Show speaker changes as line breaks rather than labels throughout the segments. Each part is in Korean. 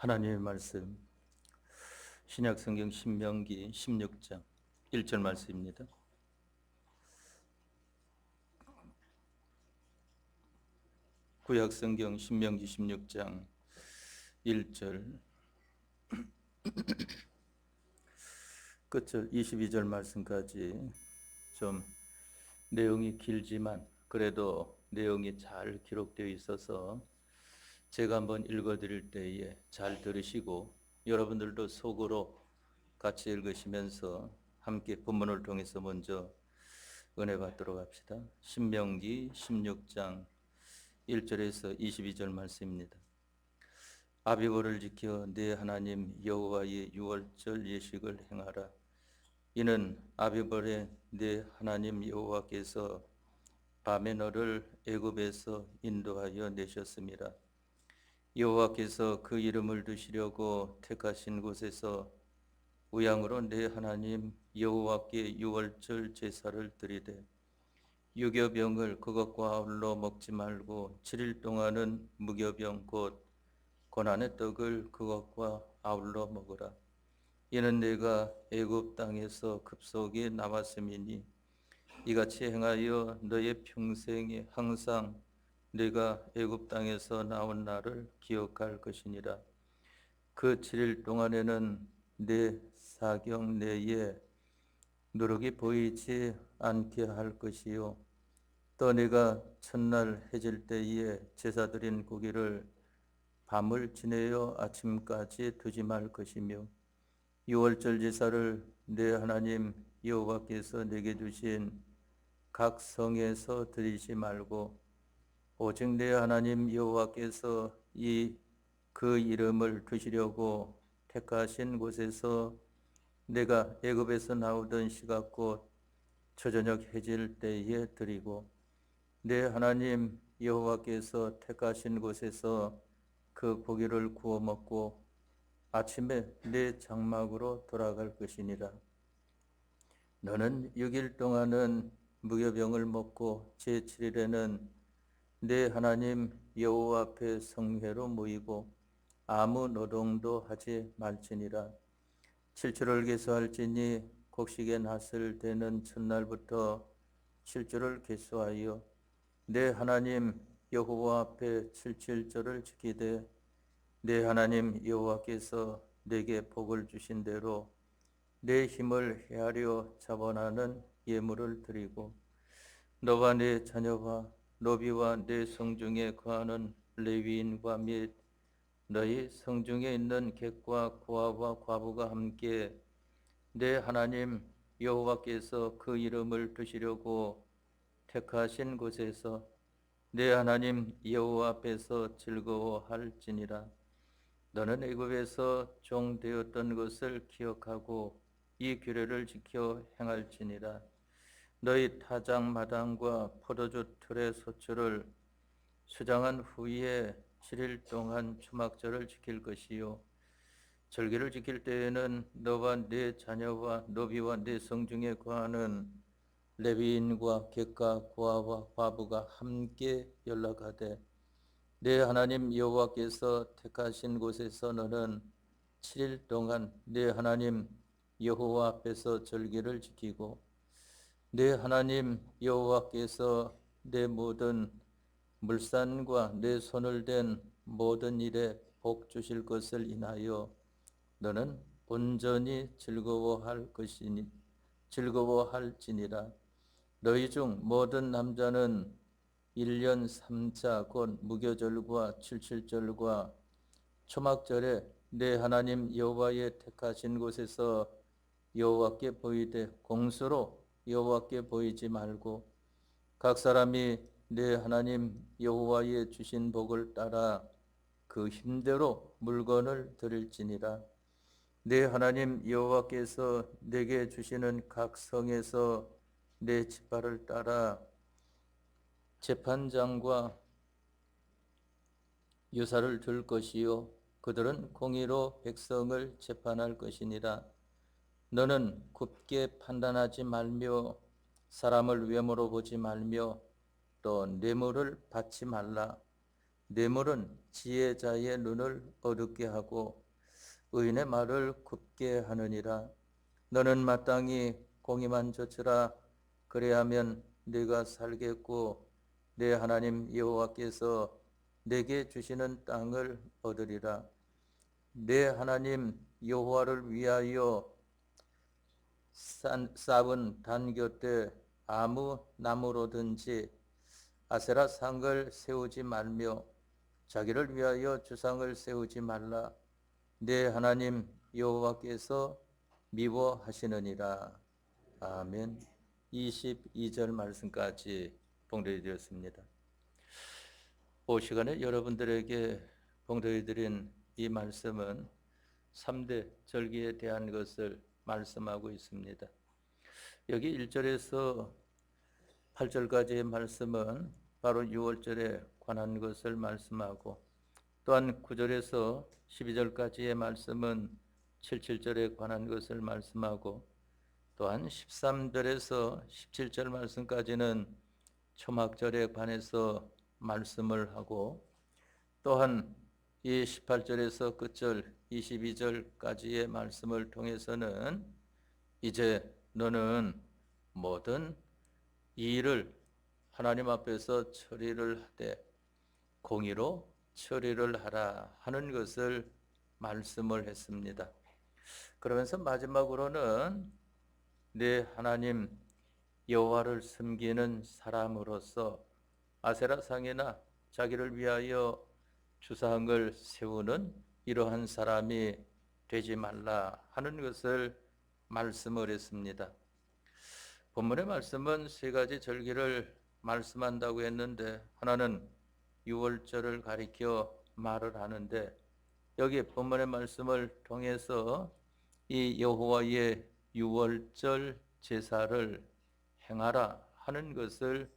하나님의 말씀 신약성경 신명기 16장 1절 말씀입니다. 구약성경 신명기 16장 1절 끝절 22절 말씀까지 좀 내용이 길지만 그래도 내용이 잘 기록되어 있어서 제가 한번 읽어드릴 때에 잘 들으시고 여러분들도 속으로 같이 읽으시면서 함께 본문을 통해서 먼저 은혜 받도록 합시다. 신명기 16장 1절에서 22절 말씀입니다. 아비보를 지켜 네 하나님 여호와의 유월절 예식을 행하라. 이는 아비볼에 네 하나님 여호와께서 밤에 너를 애굽에서 인도하여 내셨음이라. 여호와께서 그 이름을 두시려고 택하신 곳에서 우양으로 내 하나님 여호와께 유월절 제사를 드리되 6여 병을 그것과 아울러 먹지 말고 7일 동안은 무교병 곧 고난의 떡을 그것과 아울러 먹으라. 이는 내가 애굽 땅에서 급속히 나왔음이니 이같이 행하여 너의 평생에 항상 네가 애굽 땅에서 나온 날을 기억할 것이니라. 그 7일 동안에는 내 사경 내에 누룩이 보이지 않게 할 것이요 또 네가 첫날 해질 때에 제사 드린 고기를 밤을 지내어 아침까지 두지 말 것이며 유월절 제사를 내 하나님 여호와께서 내게 주신 각 성에서 드리지 말고 오직 내 하나님 여호와께서 그 이름을 두시려고 택하신 곳에서 내가 애굽에서 나오던 시각 곧 초저녁 해질 때에 드리고 내 하나님 여호와께서 택하신 곳에서 그 고기를 구워 먹고 아침에 내 장막으로 돌아갈 것이니라. 너는 6일 동안은 무교병을 먹고 제7일에는 내 하나님 여호와 앞에 성회로 모이고 아무 노동도 하지 말지니라. 7주를 계수할지니 곡식의 낫을 대는 첫날부터 7주를 계수하여 내 하나님 여호와 앞에 77절을 지키되 내 하나님 여호와께서 내게 복을 주신 대로 내 힘을 헤아려 자원하는 예물을 드리고 너와 네 자녀와 노비와 네 성중에 거하는 레위인과 및 너희 성중에 있는 객과 고아와 과부가 함께 내 하나님 여호와께서 그 이름을 두시려고 택하신 곳에서 내 하나님 여호와 앞에서 즐거워할지니라. 너는 애굽에서 종 되었던 것을 기억하고 이 규례를 지켜 행할지니라. 너희 타작 마당과 포도주 틀의 소출을 수장한 후에 7일 동안 초막절을 지킬 것이요 절기를 지킬 때에는 너와 네 자녀와 노비와 네 성중에 거하는 레위인과 객과 고아와 과부가 함께 연락하되 내 하나님 여호와께서 택하신 곳에서 너는 7일 동안 내 하나님 여호와 앞에서 절기를 지키고 내 하나님 여호와께서 내 모든 물산과 내 손을 댄 모든 일에 복 주실 것을 인하여 너는 온전히 즐거워할지니라. 너희 중 모든 남자는 1년 3차 곧 무교절과 칠칠절과 초막절에 내 하나님 여호와의 택하신 곳에서 여호와께 보이되 공수로 여호와께 보이지 말고 각 사람이 내 하나님 여호와의 주신 복을 따라 그 힘대로 물건을 드릴지니라. 내 하나님 여호와께서 내게 주시는 각 성에서 내 지파를 따라 재판장과 유사를 둘 것이요 그들은 공의로 백성을 재판할 것이니라. 너는 굽게 판단하지 말며 사람을 외모로 보지 말며 또 뇌물을 받지 말라. 뇌물은 지혜자의 눈을 어둡게 하고 의인의 말을 굽게 하느니라. 너는 마땅히 공의만 좇으라. 그래야면 네가 살겠고 내 하나님 여호와께서 내게 주시는 땅을 얻으리라. 내 하나님 여호와를 위하여 쌓은 단 곁에 아무 나무로든지 아세라 상을 세우지 말며 자기를 위하여 주상을 세우지 말라. 내 하나님 여호와께서 미워하시느니라. 아멘. 22절 말씀까지 봉독해 드렸습니다. 이 시간에 여러분들에게 봉독해 드린 이 말씀은 3대 절기에 대한 것을 말씀하고 있습니다. 여기 1절에서 8절까지의 말씀은 바로 유월절에 관한 것을 말씀하고, 또한 9절에서 12절까지의 말씀은 77절에 관한 것을 말씀하고, 또한 13절에서 17절 말씀까지는 초막절에 관해서 말씀을 하고, 또한 이 18절에서 끝절 22절까지의 말씀을 통해서는 이제 너는 모든 일을 하나님 앞에서 처리를 하되 공의로 처리를 하라 하는 것을 말씀을 했습니다. 그러면서 마지막으로는 내 하나님 여호와를 섬기는 사람으로서 아세라 상이나 자기를 위하여 주상을 세우는 이러한 사람이 되지 말라 하는 것을 말씀을 했습니다. 본문의 말씀은 세 가지 절기를 말씀한다고 했는데, 하나는 유월절을 가리켜 말을 하는데, 여기 본문의 말씀을 통해서 이 여호와의 유월절 제사를 행하라 하는 것을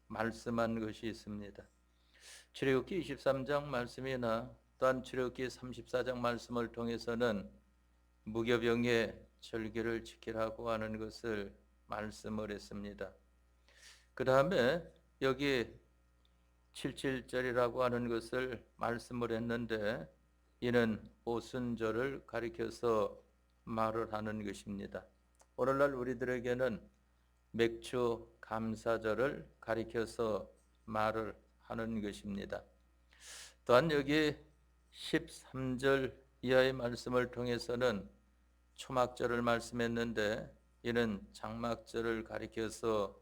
말씀한 것이 있습니다. 출애굽기 23장 말씀이나 또한 출애굽기 34장 말씀을 통해서는 무교병의 절기를 지키라고 하는 것을 말씀을 했습니다. 그 다음에 여기 77절이라고 하는 것을 말씀을 했는데, 이는 오순절을 가리켜서 말을 하는 것입니다. 오늘날 우리들에게는 맥주 감사절을 가리켜서 말을 하는 것입니다. 또한 여기 13절 이하의 말씀을 통해서는 초막절을 말씀했는데, 이는 장막절을 가리켜서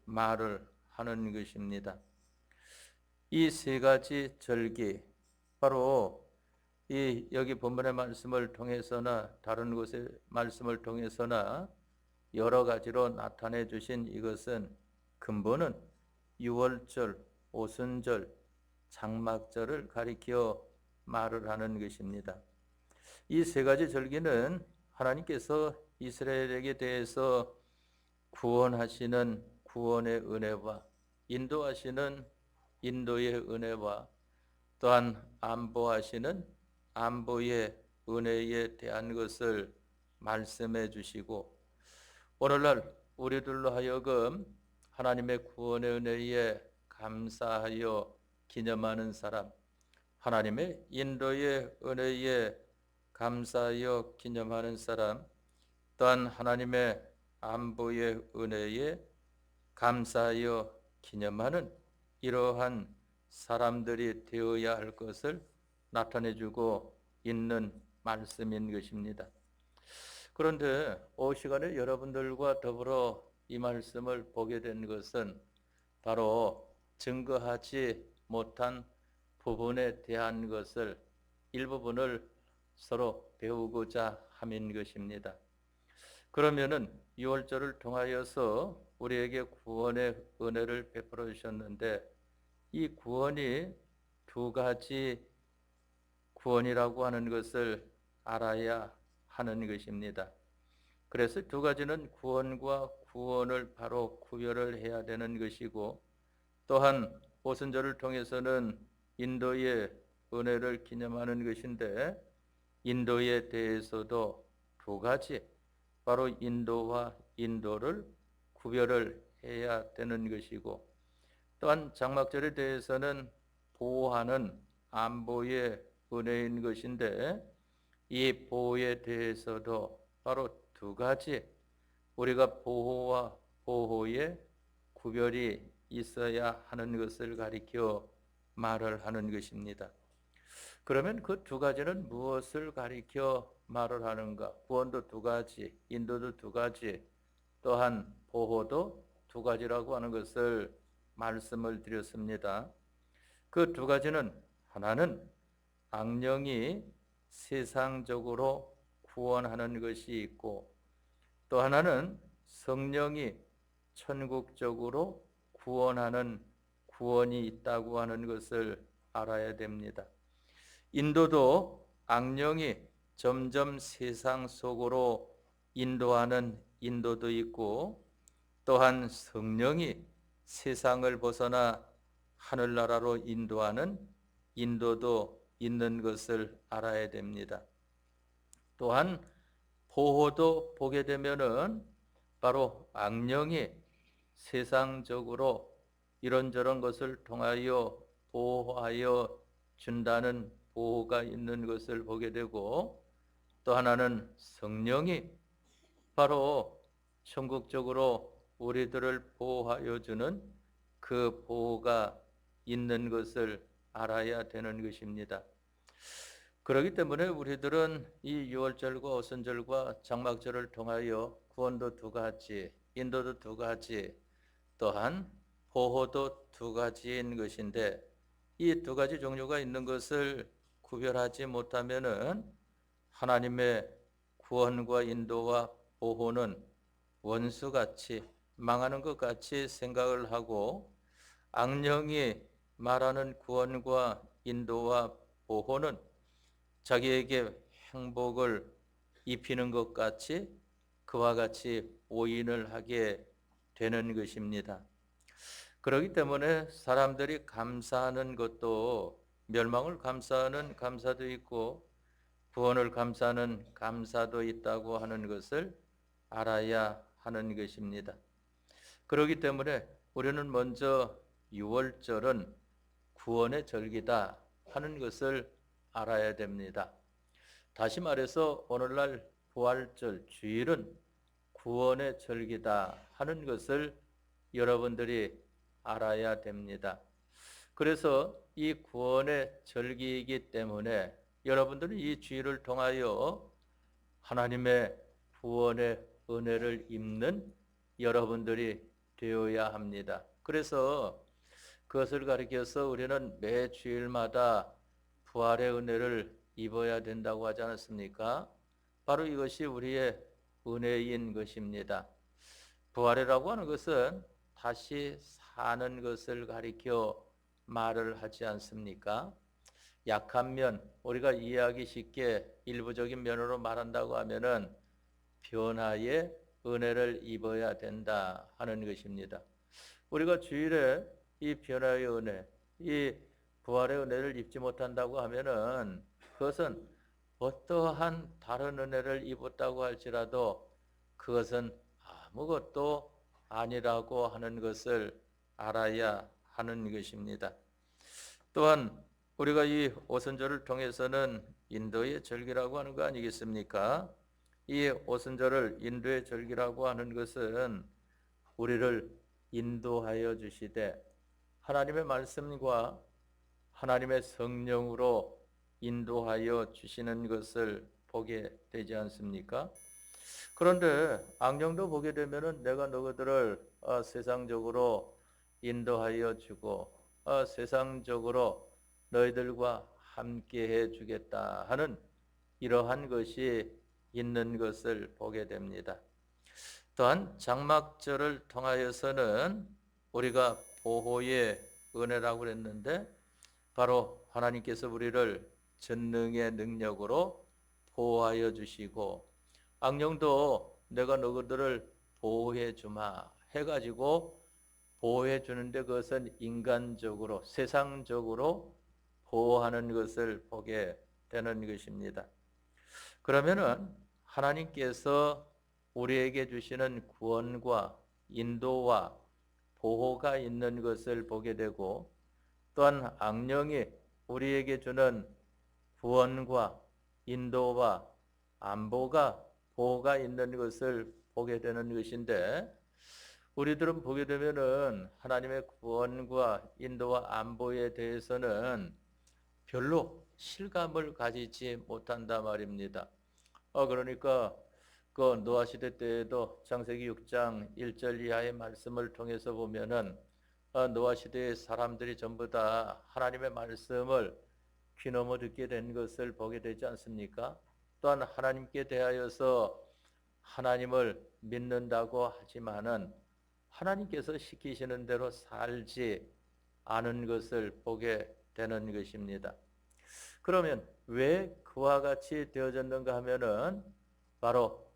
말을 하는 것입니다. 이 세 가지 절기, 바로 이 여기 본문의 말씀을 통해서나 다른 곳의 말씀을 통해서나 여러 가지로 나타내 주신 이것은 근본은 유월절, 오순절, 장막절을 가리켜 말을 하는 것입니다. 이 세 가지 절기는 하나님께서 이스라엘에게 대해서 구원하시는 구원의 은혜와 인도하시는 인도의 은혜와 또한 안보하시는 안보의 은혜에 대한 것을 말씀해 주시고, 오늘날 우리들로 하여금 하나님의 구원의 은혜에 감사하여 기념하는 사람, 하나님의 인도의 은혜에 감사하여 기념하는 사람, 또한 하나님의 안보의 은혜에 감사하여 기념하는 이러한 사람들이 되어야 할 것을 나타내주고 있는 말씀인 것입니다. 그런데 이 시간에 여러분들과 더불어 이 말씀을 보게 된 것은 바로 증거하지 못한 부분에 대한 것을 일부분을 서로 배우고자 함인 것입니다. 그러면은 유월절을 통하여서 우리에게 구원의 은혜를 베풀어 주셨는데, 이 구원이 두 가지 구원이라고 하는 것을 알아야 하는 것입니다. 그래서 두 가지는 구원과 구원을 바로 구별을 해야 되는 것이고, 또한 오순절을 통해서는 인도의 은혜를 기념하는 것인데, 인도에 대해서도 두 가지, 바로 인도와 인도를 구별을 해야 되는 것이고, 또한 장막절에 대해서는 보호하는 안보의 은혜인 것인데, 이 보호에 대해서도 바로 두 가지, 우리가 보호와 보호의 구별이 있어야 하는 것을 가리켜 말을 하는 것입니다. 그러면 그 두 가지는 무엇을 가리켜 말을 하는가? 구원도 두 가지, 인도도 두 가지, 또한 보호도 두 가지라고 하는 것을 말씀을 드렸습니다. 그 두 가지는, 하나는 악령이 세상적으로 구원하는 것이 있고, 또 하나는 성령이 천국적으로 구원하는 구원이 있다고 하는 것을 알아야 됩니다. 인도도 악령이 점점 세상 속으로 인도하는 인도도 있고, 또한 성령이 세상을 벗어나 하늘나라로 인도하는 인도도 있는 것을 알아야 됩니다. 또한 보호도 보게 되면은 바로 악령이 세상적으로 이런저런 것을 통하여 보호하여 준다는 보호가 있는 것을 보게 되고, 또 하나는 성령이 바로 천국적으로 우리들을 보호하여 주는 그 보호가 있는 것을 알아야 되는 것입니다. 그렇기 때문에 우리들은 이 유월절과 오순절과 장막절을 통하여 구원도 두 가지, 인도도 두 가지, 또한 보호도 두 가지인 것인데, 이 두 가지 종류가 있는 것을 구별하지 못하면은 하나님의 구원과 인도와 보호는 원수같이 망하는 것 같이 생각을 하고, 악령이 말하는 구원과 인도와 보호는 자기에게 행복을 입히는 것 같이 그와 같이 오인을 하게 되는 것입니다. 그렇기 때문에 사람들이 감사하는 것도 멸망을 감사하는 감사도 있고 구원을 감사하는 감사도 있다고 하는 것을 알아야 하는 것입니다. 그렇기 때문에 우리는 먼저 유월절은 구원의 절기다 하는 것을 알아야 됩니다. 다시 말해서 오늘날 부활절 주일은 구원의 절기다 하는 것을 여러분들이 알아야 됩니다. 그래서 이 구원의 절기이기 때문에 여러분들은 이 주일을 통하여 하나님의 구원의 은혜를 입는 여러분들이 되어야 합니다. 그래서 그것을 가리켜서 우리는 매 주일마다 부활의 은혜를 입어야 된다고 하지 않았습니까? 바로 이것이 우리의 은혜인 것입니다. 부활이라고 하는 것은 다시 사는 것을 가리켜 말을 하지 않습니까? 약한 면, 우리가 이해하기 쉽게 일부적인 면으로 말한다고 하면은 변화의 은혜를 입어야 된다 하는 것입니다. 우리가 주일에 이 변화의 은혜, 이 부활의 은혜를 입지 못한다고 하면은 그것은 어떠한 다른 은혜를 입었다고 할지라도 그것은 아무것도 아니라고 하는 것을 알아야 하는 것입니다. 또한 우리가 이 오순절을 통해서는 인도의 절기라고 하는 거 아니겠습니까? 이 오순절을 인도의 절기라고 하는 것은 우리를 인도하여 주시되 하나님의 말씀과 하나님의 성령으로 인도하여 주시는 것을 보게 되지 않습니까? 그런데 악령도 보게 되면은 내가 너희들을 세상적으로 인도하여 주고 세상적으로 너희들과 함께 해 주겠다 하는 이러한 것이 있는 것을 보게 됩니다. 또한 장막절을 통하여서는 우리가 보호의 은혜라고 그랬는데 바로 하나님께서 우리를 전능의 능력으로 보호하여 주시고 악령도 내가 너희들을 보호해 주마 해가지고 보호해 주는데 그것은 인간적으로 세상적으로 보호하는 것을 보게 되는 것입니다. 그러면은 하나님께서 우리에게 주시는 구원과 인도와 보호가 있는 것을 보게 되고 또한 악령이 우리에게 주는 구원과 인도와 안보가 보호가 있는 것을 보게 되는 것인데 우리들은 보게 되면은 하나님의 구원과 인도와 안보에 대해서는 별로 실감을 가지지 못한다 말입니다. 그러니까 그 노아 시대 때에도 창세기 6장 1절 이하의 말씀을 통해서 보면은 노아 시대의 사람들이 전부 다 하나님의 말씀을 귀넘어 듣게 된 것을 보게 되지 않습니까? 또한 하나님께 대하여서 하나님을 믿는다고 하지만은 하나님께서 시키시는 대로 살지 않은 것을 보게 되는 것입니다. 그러면 왜 그와 같이 되어졌는가 하면은 바로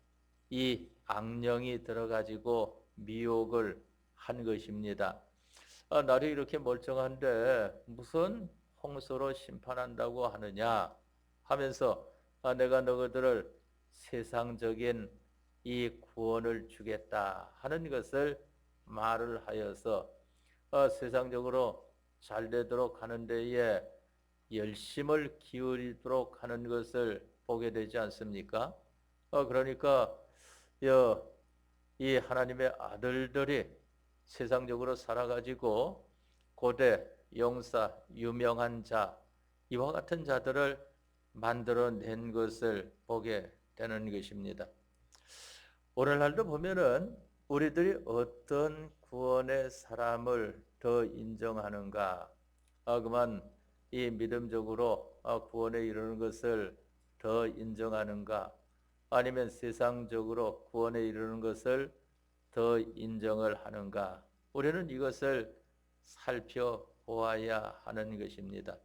이 악령이 들어가지고 미혹을 한 것입니다. 날이 이렇게 멀쩡한데 무슨 홍수로 심판한다고 하느냐 하면서 내가 너희들을 세상적인 이 구원을 주겠다 하는 것을 말을 하여서 세상적으로 잘 되도록 하는 데에 열심을 기울이도록 하는 것을 보게 되지 않습니까? 그러니까 이 하나님의 아들들이 세상적으로 살아가지고 고대, 용사, 유명한 자 이와 같은 자들을 만들어낸 것을 보게 되는 것입니다. 오늘날도 보면은 우리들이 어떤 구원의 사람을 더 인정하는가? 그만 이 믿음적으로 구원에 이르는 것을 더 인정하는가? 아니면 세상적으로 구원에 이르는 것을 더 인정을 하는가? 우리는 이것을 살펴보아야 하는 것입니다.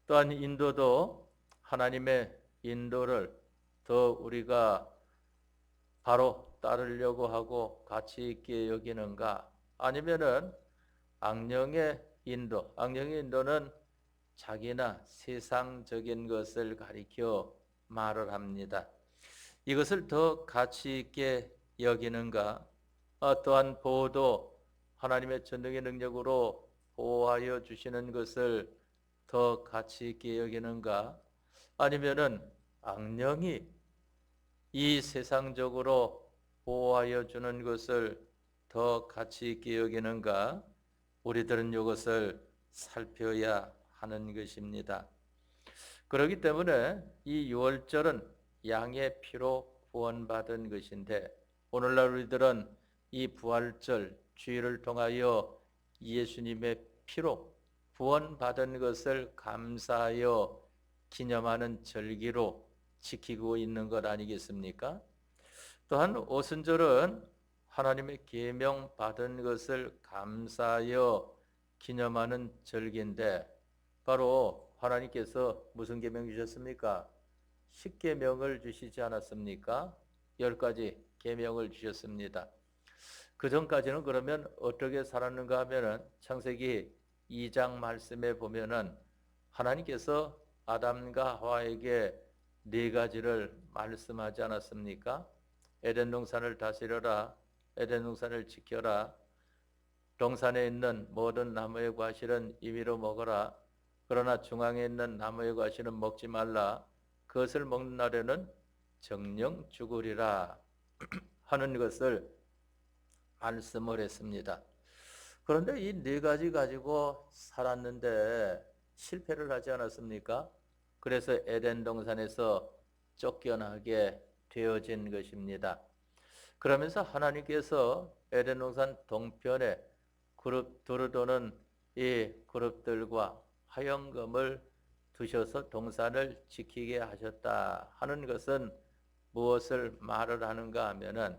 또한 인도도 하나님의 인도를 더 우리가 바로 따르려고 하고 가치 있게 여기는가? 아니면은 악령의 인도는 자기나 세상적인 것을 가리켜 말을 합니다. 이것을 더 가치 있게 여기는가? 또한 보호도 하나님의 전능의 능력으로 보호하여 주시는 것을 더 가치 있게 여기는가? 아니면은 악령이 이 세상적으로 보호하여 주는 것을 더 가치 있게 여기는가? 우리들은 이것을 살펴야 하는 것입니다. 그렇기 때문에 이 유월절은 양의 피로 구원받은 것인데 오늘날 우리들은 이 부활절 주일을 통하여 예수님의 피로 구원받은 것을 감사하여 기념하는 절기로 지키고 있는 것 아니겠습니까? 또한 오순절은 하나님의 계명 받은 것을 감사하여 기념하는 절기인데 바로 하나님께서 무슨 계명 주셨습니까? 10계명을 주시지 않았습니까? 10가지 계명을 주셨습니다. 그 전까지는 그러면 어떻게 살았는가 하면은 창세기 2장 말씀에 보면은 하나님께서 아담과 하와에게 4가지를 말씀하지 않았습니까? 에덴 동산을 다스려라, 에덴 동산을 지켜라, 동산에 있는 모든 나무의 과실은 임의로 먹어라. 그러나 중앙에 있는 나무의 과실은 먹지 말라. 그것을 먹는 날에는 정령 죽으리라 하는 것을 말씀을 했습니다. 그런데 이 4가지 가지고 살았는데 실패를 하지 않았습니까? 그래서 에덴 동산에서 쫓겨나게 되어진 것입니다. 그러면서 하나님께서 에덴 동산 동편에 그룹 두루도는 이 그룹들과 화영금을 두셔서 동산을 지키게 하셨다 하는 것은 무엇을 말을 하는가 하면은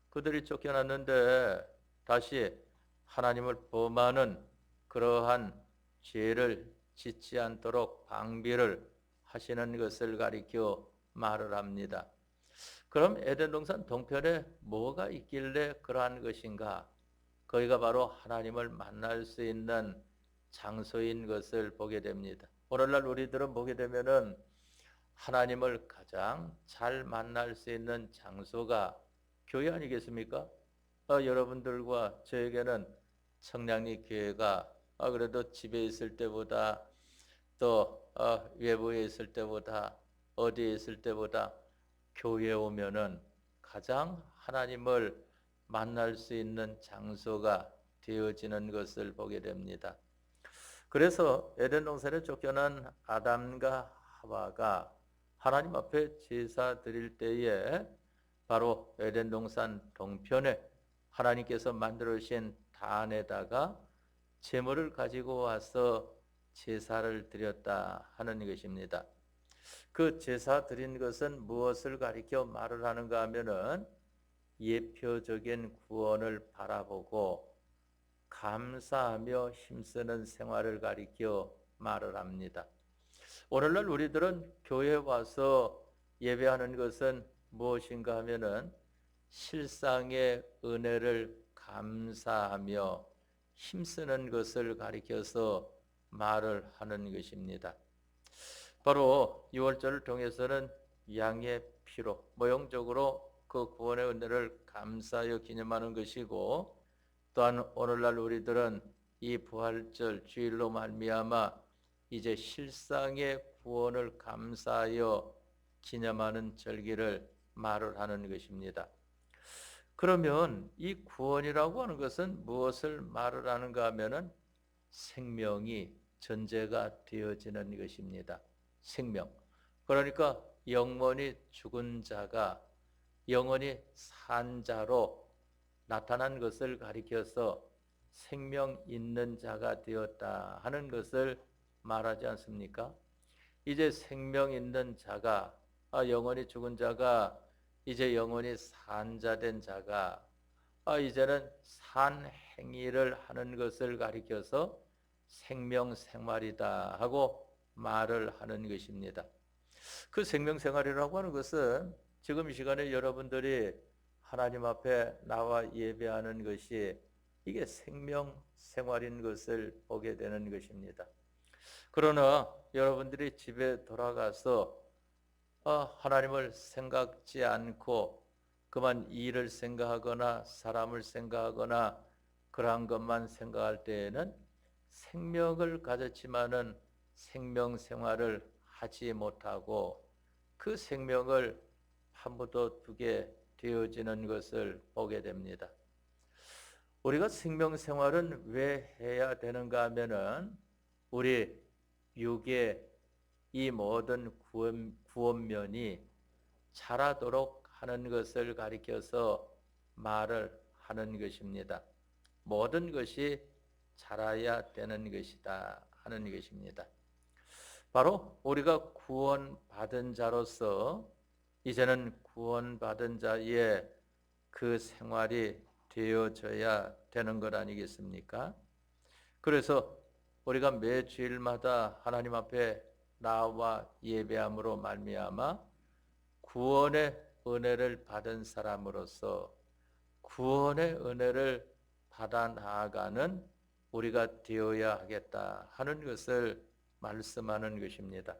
그들이 쫓겨났는데 다시 하나님을 범하는 그러한 죄를 짓지 않도록 방비를 하시는 것을 가리켜 말을 합니다. 그럼 에덴 동산 동편에 뭐가 있길래 그러한 것인가? 거기가 바로 하나님을 만날 수 있는 장소인 것을 보게 됩니다. 오늘날 우리들은 보게 되면은 하나님을 가장 잘 만날 수 있는 장소가 교회 아니겠습니까? 여러분들과 저에게는 청량리 교회가 그래도 집에 있을 때보다 또 외부에 있을 때보다 어디에 있을 때보다 교회에 오면은 가장 하나님을 만날 수 있는 장소가 되어지는 것을 보게 됩니다. 그래서 에덴 동산에 쫓겨난 아담과 하와가 하나님 앞에 제사 드릴 때에 바로 에덴 동산 동편에 하나님께서 만들어 주신 단에다가 제물을 가지고 와서 제사를 드렸다 하는 것입니다. 그 제사 드린 것은 무엇을 가리켜 말을 하는가 하면은 예표적인 구원을 바라보고 감사하며 힘쓰는 생활을 가리켜 말을 합니다. 오늘날 우리들은 교회에 와서 예배하는 것은 무엇인가 하면은 실상의 은혜를 감사하며 힘쓰는 것을 가리켜서 말을 하는 것입니다. 바로 6월절을 통해서는 양의 피로 모형적으로 그 구원의 은혜를 감사하여 기념하는 것이고, 또한 오늘날 우리들은 이 부활절 주일로 말미암아 이제 실상의 구원을 감사하여 기념하는 절기를 말을 하는 것입니다. 그러면 이 구원이라고 하는 것은 무엇을 말을 하는가 하면은 생명이 전제가 되어지는 것입니다. 생명. 그러니까 영원히 죽은 자가 영원히 산 자로 나타난 것을 가리켜서 생명 있는 자가 되었다 하는 것을 말하지 않습니까? 이제 생명 있는 자가 영원히 죽은 자가 이제 영원히 산 자 된 자가 이제는 산 행위를 하는 것을 가리켜서 생명 생활이다 하고 말을 하는 것입니다. 그 생명 생활이라고 하는 것은 지금 이 시간에 여러분들이 하나님 앞에 나와 예배하는 것이 이게 생명 생활인 것을 보게 되는 것입니다. 그러나 여러분들이 집에 돌아가서 하나님을 생각지 않고 그만 일을 생각하거나 사람을 생각하거나 그러한 것만 생각할 때에는 생명을 가졌지만은 생명 생활을 하지 못하고 그 생명을 한부도 두게 되어지는 것을 보게 됩니다. 우리가 생명 생활은 왜 해야 되는가 하면은 우리 육의 이 모든 구원면이 자라도록 하는 것을 가리켜서 말을 하는 것입니다. 모든 것이 자라야 되는 것이다 하는 것입니다. 바로 우리가 구원받은 자로서 이제는 구원받은 자의 그 생활이 되어져야 되는 것 아니겠습니까? 그래서 우리가 매 주일마다 하나님 앞에 나와 예배함으로 말미암아 구원의 은혜를 받은 사람으로서 구원의 은혜를 받아 나아가는 우리가 되어야 하겠다 하는 것을 말씀하는 것입니다.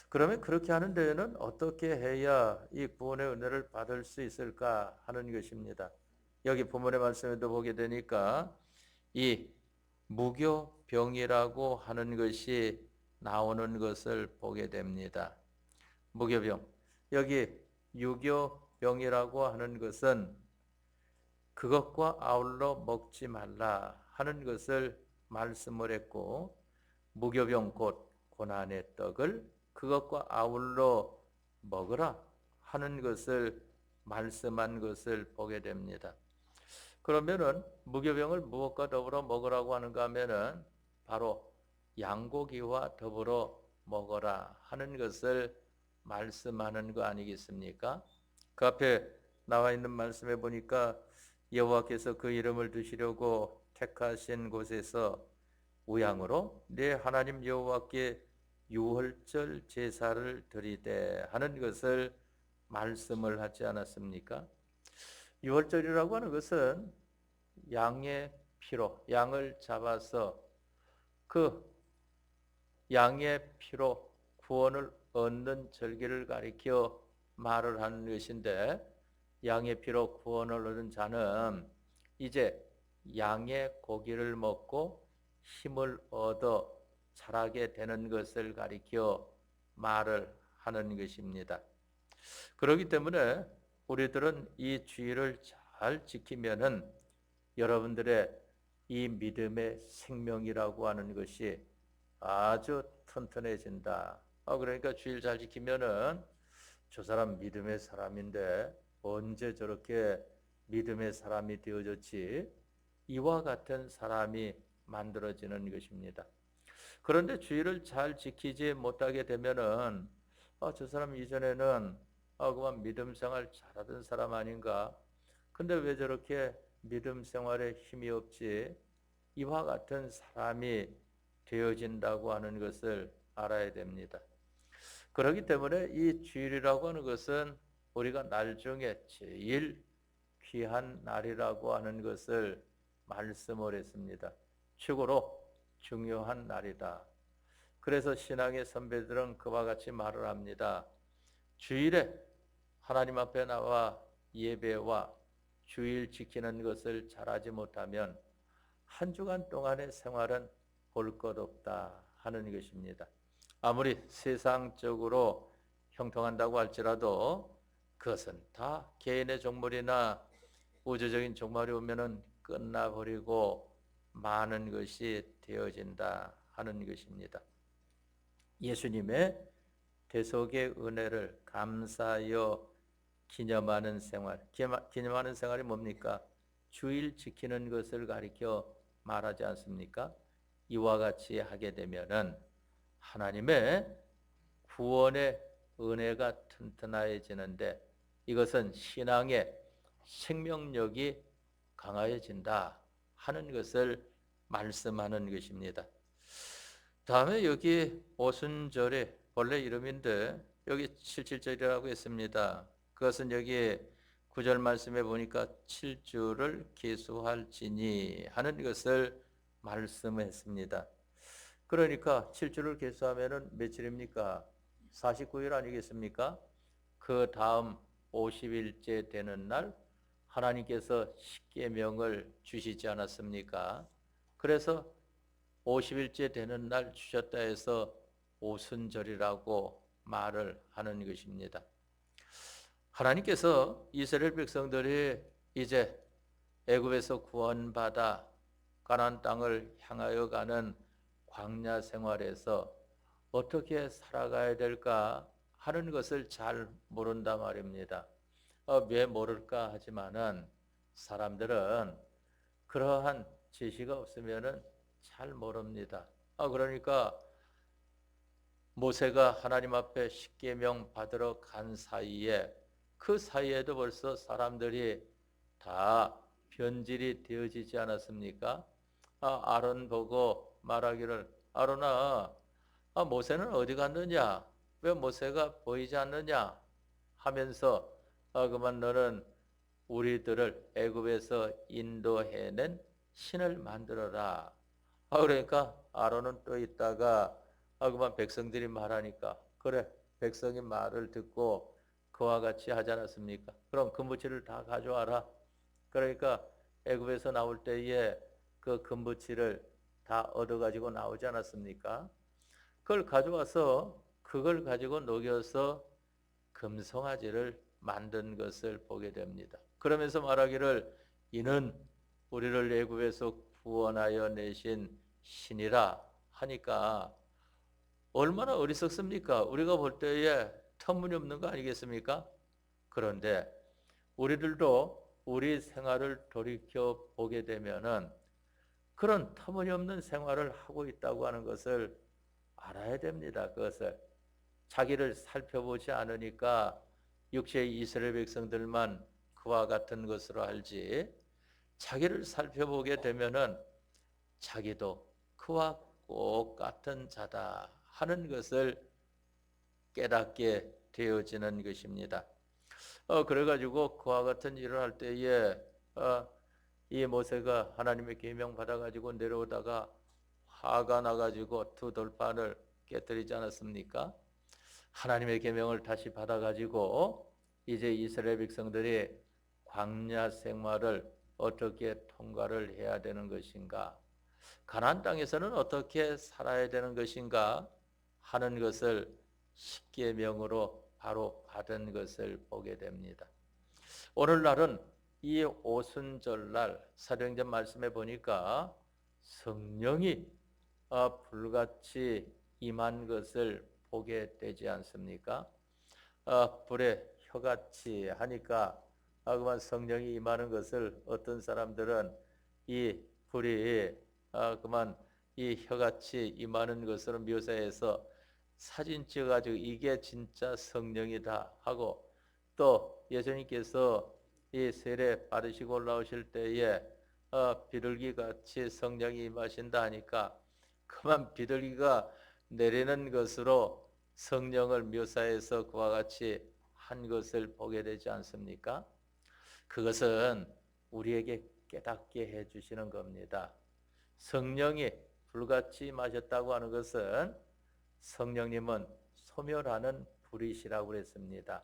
그러면 그렇게 하는 데에는 어떻게 해야 이 구원의 은혜를 받을 수 있을까 하는 것입니다. 여기 본문의 말씀에도 보게 되니까 이 무교병이라고 하는 것이 나오는 것을 보게 됩니다. 무교병. 여기 유교병이라고 하는 것은 그것과 아울러 먹지 말라 하는 것을 말씀을 했고, 무교병 곧 고난의 떡을 그것과 아울러 먹으라 하는 것을 말씀한 것을 보게 됩니다. 그러면은 무교병을 무엇과 더불어 먹으라고 하는가 하면은 바로 양고기와 더불어 먹어라 하는 것을 말씀하는 거 아니겠습니까? 그 앞에 나와 있는 말씀에 보니까 여호와께서 그 이름을 두시려고 택하신 곳에서 우양으로 내 하나님 여호와께 유월절 제사를 드리되 하는 것을 말씀을 하지 않았습니까? 유월절이라고 하는 것은 양의 피로 양을 잡아서 그 양의 피로 구원을 얻는 절기를 가리켜 말을 하는 것인데, 양의 피로 구원을 얻은 자는 이제 양의 고기를 먹고 힘을 얻어 자라게 되는 것을 가리켜 말을 하는 것입니다. 그렇기 때문에 우리들은 이 주의를 잘 지키면은 여러분들의 이 믿음의 생명이라고 하는 것이 아주 튼튼해진다. 그러니까 주의를 잘 지키면은 저 사람 믿음의 사람인데 언제 저렇게 믿음의 사람이 되어졌지? 이와 같은 사람이 만들어지는 것입니다. 그런데 주의를 잘 지키지 못하게 되면은 저 사람 이전에는 그만 믿음 생활 잘하던 사람 아닌가? 근데 왜 저렇게 믿음 생활에 힘이 없지? 이와 같은 사람이 되어진다고 하는 것을 알아야 됩니다. 그렇기 때문에 이 주일이라고 하는 것은 우리가 날 중에 제일 귀한 날이라고 하는 것을 말씀을 했습니다. 최고로 중요한 날이다. 그래서 신앙의 선배들은 그와 같이 말을 합니다. 주일에 하나님 앞에 나와 예배와 주일 지키는 것을 잘하지 못하면 한 주간 동안의 생활은 볼 것 없다 하는 것입니다. 아무리 세상적으로 형통한다고 할지라도 그것은 다 개인의 종말이나 우주적인 종말이 오면은 끝나버리고 많은 것이 되어진다 하는 것입니다. 예수님의 대속의 은혜를 감사하여 기념하는 생활, 기념하는 생활이 뭡니까? 주일 지키는 것을 가리켜 말하지 않습니까? 이와 같이 하게 되면은 하나님의 구원의 은혜가 튼튼해지는데 이것은 신앙의 생명력이 강해진다 하는 것을 말씀하는 것입니다. 다음에 여기 오순절의 본래 이름인데 여기 77절이라고 했습니다. 그것은 여기 9절 말씀에 보니까 7주를 계수할지니 하는 것을 말씀했습니다. 그러니까 7주를 계수하면은 며칠입니까? 49일 아니겠습니까? 그 다음 50일째 되는 날 하나님께서 십계명을 주시지 않았습니까? 그래서 50일째 되는 날 주셨다 해서 오순절이라고 말을 하는 것입니다. 하나님께서 이스라엘 백성들이 이제 애굽에서 구원받아 가나안 땅을 향하여 가는 광야 생활에서 어떻게 살아가야 될까 하는 것을 잘 모른다 말입니다. 왜 모를까 하지만은 사람들은 그러한 지시가 없으면은 잘 모릅니다. 그러니까 모세가 하나님 앞에 십계명 받으러 간 사이에 그 사이에도 벌써 사람들이 다 변질이 되어지지 않았습니까? 아론 보고 말하기를 아론아, 모세는 어디 갔느냐? 왜 모세가 보이지 않느냐? 하면서 그만 너는 우리들을 애굽에서 인도해낸 신을 만들어라. 그러니까 아론은 또 있다가 그만 백성들이 말하니까 그래 백성이 말을 듣고 그와 같이 하지 않았습니까? 그럼 금부치를 다 가져와라. 그러니까 애굽에서 나올 때에 그 금부치를 다 얻어가지고 나오지 않았습니까? 그걸 가져와서 그걸 가지고 녹여서 금송아지를 만든 것을 보게 됩니다. 그러면서 말하기를 이는 우리를 애굽에서 구원하여 내신 신이라 하니까 얼마나 어리석습니까? 우리가 볼 때에 터무니없는 거 아니겠습니까? 그런데 우리들도 우리 생활을 돌이켜 보게 되면은 그런 터무니없는 생활을 하고 있다고 하는 것을 알아야 됩니다. 그것을 자기를 살펴보지 않으니까 육체의 이스라엘 백성들만 그와 같은 것으로 알지 자기를 살펴보게 되면은 자기도 그와 꼭 같은 자다 하는 것을 깨닫게 되어지는 것입니다. 그래가지고 그와 같은 일을 할 때에 이 모세가 하나님의 계명 받아가지고 내려오다가 화가 나가지고 두 돌판을 깨뜨리지 않았습니까? 하나님의 계명을 다시 받아가지고 이제 이스라엘 백성들이 광야 생활을 어떻게 통과를 해야 되는 것인가? 가나안 땅에서는 어떻게 살아야 되는 것인가 하는 것을 십계명으로 바로 받은 것을 보게 됩니다. 오늘날은 이 오순절날 사도행전 말씀에 보니까 성령이 불같이 임한 것을 보게 되지 않습니까? 불에 혀같이 하니까 그만 성령이 임하는 것을 어떤 사람들은 이 불이 그만 이 혀같이 임하는 것으로 묘사해서 사진 찍어가지고 이게 진짜 성령이다 하고, 또 예수님께서 이 세례 받으시고 올라오실 때에 비둘기 같이 성령이 임하신다 하니까 그만 비둘기가 내리는 것으로 성령을 묘사해서 그와 같이 한 것을 보게 되지 않습니까? 그것은 우리에게 깨닫게 해주시는 겁니다. 성령이 불같이 임하셨다고 하는 것은 성령님은 소멸하는 불이시라고 그랬습니다.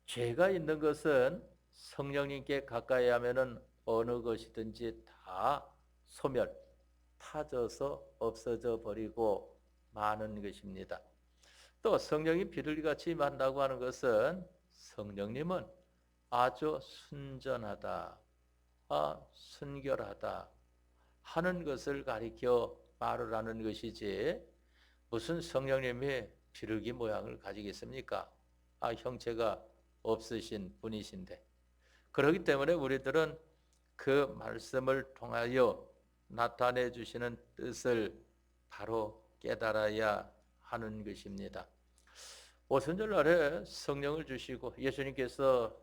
죄가 있는 것은 성령님께 가까이 하면은 어느 것이든지 다 소멸, 타져서 없어져 버리고 마는 것입니다. 또 성령이 비둘기같이 임한다고 하는 것은 성령님은 아주 순전하다, 순결하다 하는 것을 가리켜 말을 하는 것이지, 무슨 성령님이 비둘기 모양을 가지겠습니까? 형체가 없으신 분이신데. 그렇기 때문에 우리들은 그 말씀을 통하여 나타내 주시는 뜻을 바로 깨달아야 하는 것입니다. 오순절날에 성령을 주시고 예수님께서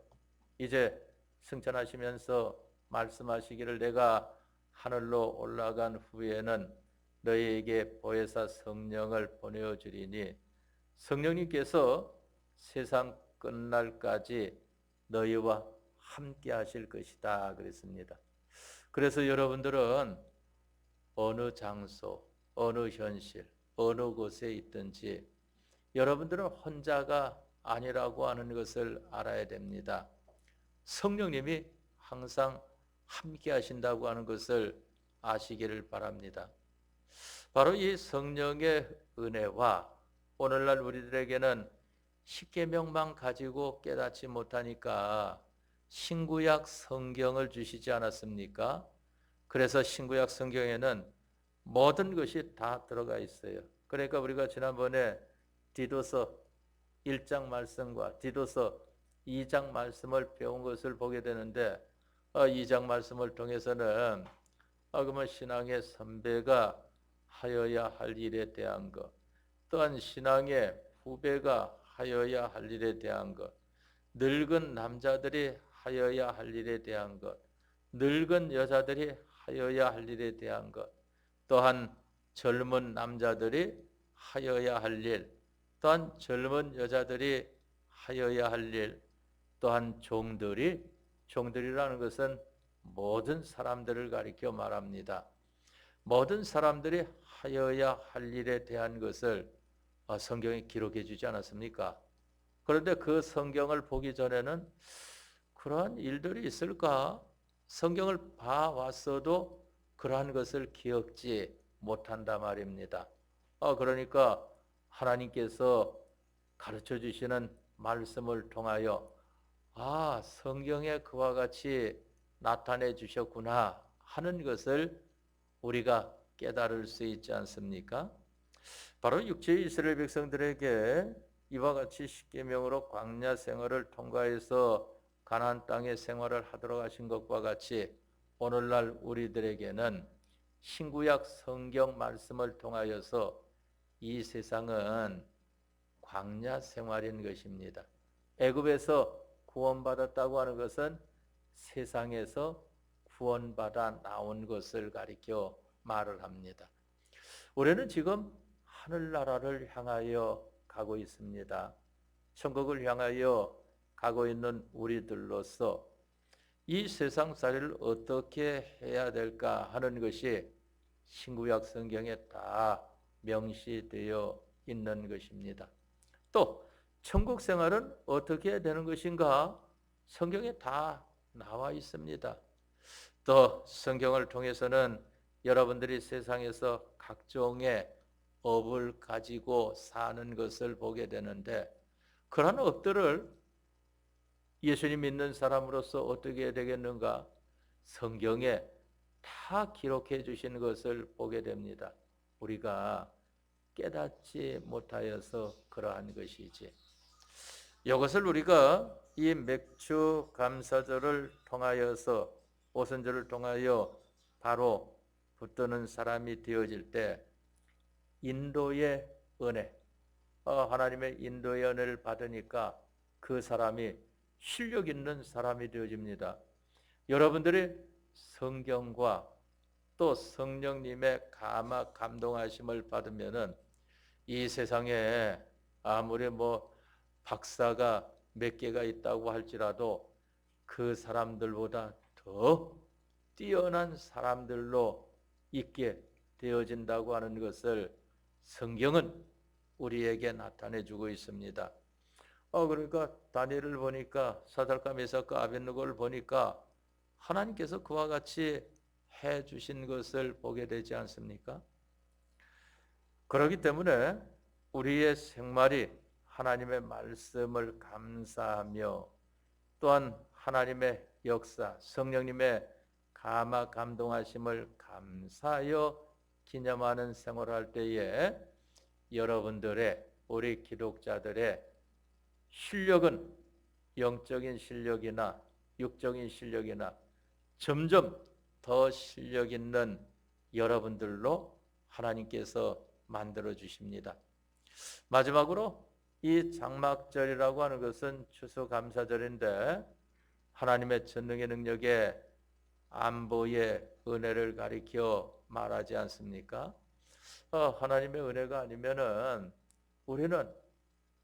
이제 승천하시면서 말씀하시기를 내가 하늘로 올라간 후에는 너희에게 보혜사 성령을 보내어 주리니 성령님께서 세상 끝날까지 너희와 함께 하실 것이다 그랬습니다. 그래서 여러분들은 어느 장소, 어느 현실, 어느 곳에 있든지 여러분들은 혼자가 아니라고 하는 것을 알아야 됩니다. 성령님이 항상 함께 하신다고 하는 것을 아시기를 바랍니다. 바로 이 성령의 은혜와 오늘날 우리들에게는 십계명만 가지고 깨닫지 못하니까 신구약 성경을 주시지 않았습니까? 그래서 신구약 성경에는 모든 것이 다 들어가 있어요. 그러니까 우리가 지난번에 디도서 1장 말씀과 디도서 2장 말씀을 배운 것을 보게 되는데 2장 말씀을 통해서는 그러면 신앙의 선배가 하여야 할 일에 대한 것, 또한 신앙의 후배가 하여야 할 일에 대한 것, 늙은 남자들이 하여야 할 일에 대한 것, 늙은 여자들이 하여야 할 일에 대한 것, 또한 젊은 남자들이 하여야 할 일, 또한 젊은 여자들이 하여야 할 일, 또한 종들이라는 것은 모든 사람들을 가리켜 말합니다. 모든 사람들이 하여야 할 일에 대한 것을 성경에 기록해 주지 않았습니까? 그런데 그 성경을 보기 전에는 그러한 일들이 있을까? 성경을 봐왔어도 그러한 것을 기억지 못한다 말입니다. 그러니까 하나님께서 가르쳐 주시는 말씀을 통하여 성경에 그와 같이 나타내 주셨구나 하는 것을 우리가 깨달을 수 있지 않습니까? 바로 육체의 이스라엘 백성들에게 이와 같이 십계명으로 광야 생활을 통과해서 가나안 땅의 생활을 하도록 하신 것과 같이 오늘날 우리들에게는 신구약 성경 말씀을 통하여서 이 세상은 광야 생활인 것입니다. 애굽에서 구원받았다고 하는 것은 세상에서 구원받아 나온 것을 가리켜 말을 합니다. 우리는 지금 하늘나라를 향하여 가고 있습니다. 천국을 향하여 가고 있는 우리들로서 이 세상살이를 어떻게 해야 될까 하는 것이 신구약 성경에 다 명시되어 있는 것입니다. 또 천국 생활은 어떻게 해야 되는 것인가? 성경에 다 나와 있습니다. 또 성경을 통해서는 여러분들이 세상에서 각종의 업을 가지고 사는 것을 보게 되는데, 그러한 업들을 예수님 믿는 사람으로서 어떻게 해야 되겠는가? 성경에 다 기록해 주신 것을 보게 됩니다. 우리가 깨닫지 못하여서 그러한 것이지. 이것을 우리가 이 맥주 감사절을 통하여서, 오순절을 통하여 바로 붙드는 사람이 되어질 때 인도의 은혜, 하나님의 인도의 은혜를 받으니까 그 사람이 실력 있는 사람이 되어집니다. 여러분들이 성경과 또 성령님의 감동하심을 받으면은 이 세상에 아무리 박사가 몇 개가 있다고 할지라도 그 사람들보다 더 뛰어난 사람들로 있게 되어진다고 하는 것을 성경은 우리에게 나타내 주고 있습니다. 그러니까 다니엘을 보니까, 사드락과 메삭과 아벳느고를 보니까 하나님께서 그와 같이 해 주신 것을 보게 되지 않습니까? 그렇기 때문에 우리의 생활이 하나님의 말씀을 감사하며, 또한 하나님의 역사, 성령님의 감동하심을 감사하여 기념하는 생활을 할 때에 여러분들의, 우리 기독자들의 실력은 영적인 실력이나 육적인 실력이나 점점 더 실력 있는 여러분들로 하나님께서 만들어 주십니다. 마지막으로 이 장막절이라고 하는 것은 추수감사절인데, 하나님의 전능의 능력에 안보의 은혜를 가리켜 말하지 않습니까? 하나님의 은혜가 아니면은 우리는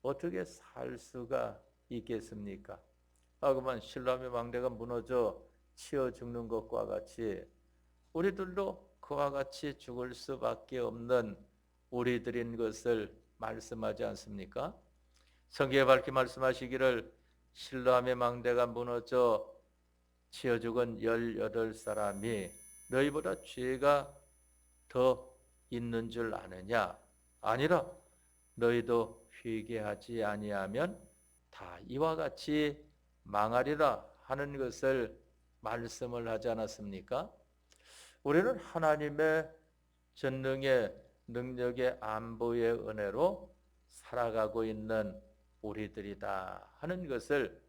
어떻게 살 수가 있겠습니까? 그만 신라의 망대가 무너져 치어 죽는 것과 같이 우리들도 그와 같이 죽을 수밖에 없는 우리들인 것을 말씀하지 않습니까? 성경에 밝히 말씀하시기를 실로암의 망대가 무너져 치어 죽은 18사람이 너희보다 죄가 더 있는 줄 아느냐? 아니라 너희도 회개하지 아니하면 다 이와 같이 망하리라 하는 것을 말씀을 하지 않았습니까? 우리는 하나님의 전능의 능력의 안보의 은혜로 살아가고 있는 우리들이다 하는 것을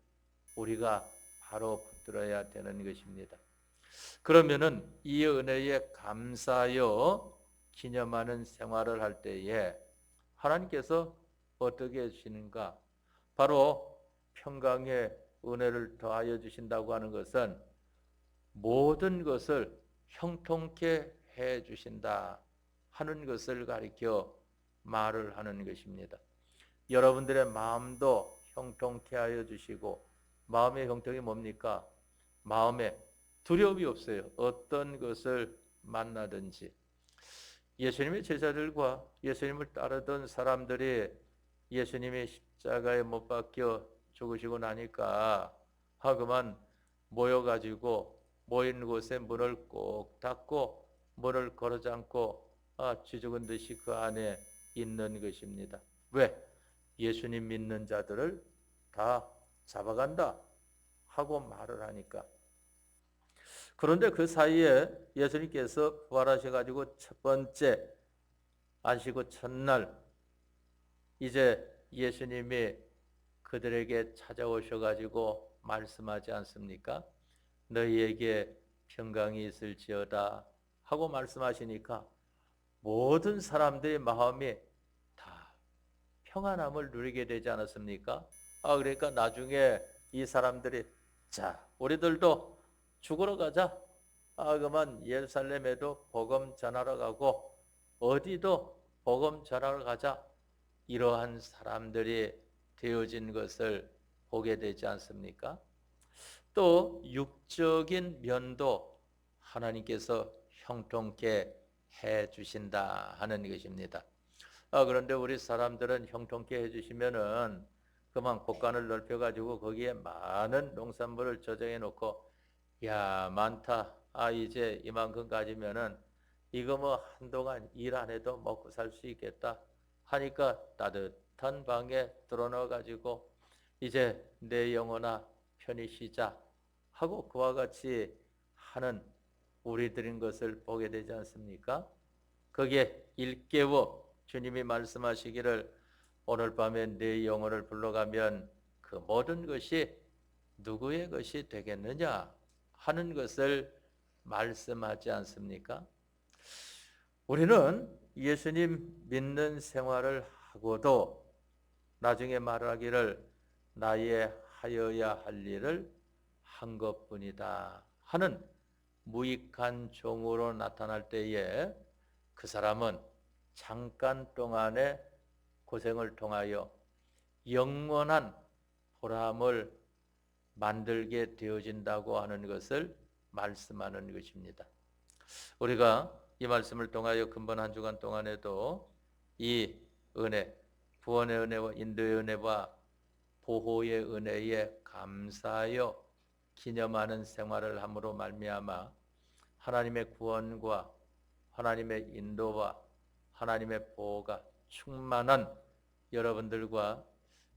우리가 바로 붙들어야 되는 것입니다. 그러면은 이 은혜에 감사하여 기념하는 생활을 할 때에 하나님께서 어떻게 해주시는가? 바로 평강의 은혜를 더하여 주신다고 하는 것은 모든 것을 형통케 해 주신다 하는 것을 가리켜 말을 하는 것입니다. 여러분들의 마음도 형통케 하여 주시고, 마음의 형통이 뭡니까? 마음에 두려움이 없어요. 어떤 것을 만나든지. 예수님의 제자들과 예수님을 따르던 사람들이 예수님이 십자가에 못 박혀 죽으시고 나니까 그만 모여가지고 모인 곳에 문을 꼭 닫고 문을 걸어 잠고 쥐죽은 듯이 그 안에 있는 것입니다. 왜? 예수님 믿는 자들을 다 잡아간다 하고 말을 하니까. 그런데 그 사이에 예수님께서 부활하셔가지고 첫 번째 안식구 첫날 이제 예수님이 그들에게 찾아오셔가지고 말씀하지 않습니까? 너희에게 평강이 있을지어다 하고 말씀하시니까 모든 사람들의 마음이 다 평안함을 누리게 되지 않았습니까? 그러니까 나중에 이 사람들이 자, 우리들도 죽으러 가자. 그만 예루살렘에도 복음 전하러 가고 어디도 복음 전하러 가자. 이러한 사람들이 되어진 것을 보게 되지 않습니까? 또 육적인 면도 하나님께서 형통케 해 주신다 하는 것입니다. 그런데 우리 사람들은 형통케 해 주시면은 그만 곳간을 넓혀 가지고 거기에 많은 농산물을 저장해 놓고 야 많다. 이제 이만큼 가지면은 이거 뭐 한동안 일 안 해도 먹고 살 수 있겠다 하니까 따뜻한 방에 들어넣어 가지고 이제 내 영혼아 편히 쉬자 하고 그와 같이 하는 우리들인 것을 보게 되지 않습니까? 거기에 일깨워 주님이 말씀하시기를 오늘 밤에 내 영혼을 불러가면 그 모든 것이 누구의 것이 되겠느냐 하는 것을 말씀하지 않습니까? 우리는 예수님 믿는 생활을 하고도 나중에 말하기를 나의 하여야 할 일을 한 것뿐이다 하는 무익한 종으로 나타날 때에 그 사람은 잠깐 동안의 고생을 통하여 영원한 보람을 만들게 되어진다고 하는 것을 말씀하는 것입니다. 우리가 이 말씀을 통하여 근본 한 주간 동안에도 이 은혜, 구원의 은혜와 인도의 은혜와 보호의 은혜에 감사하여 기념하는 생활을 함으로 말미암아 하나님의 구원과 하나님의 인도와 하나님의 보호가 충만한 여러분들과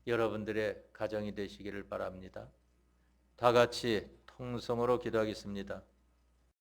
여러분들의 가정이 되시기를 바랍니다. 다 같이 통성으로 기도하겠습니다.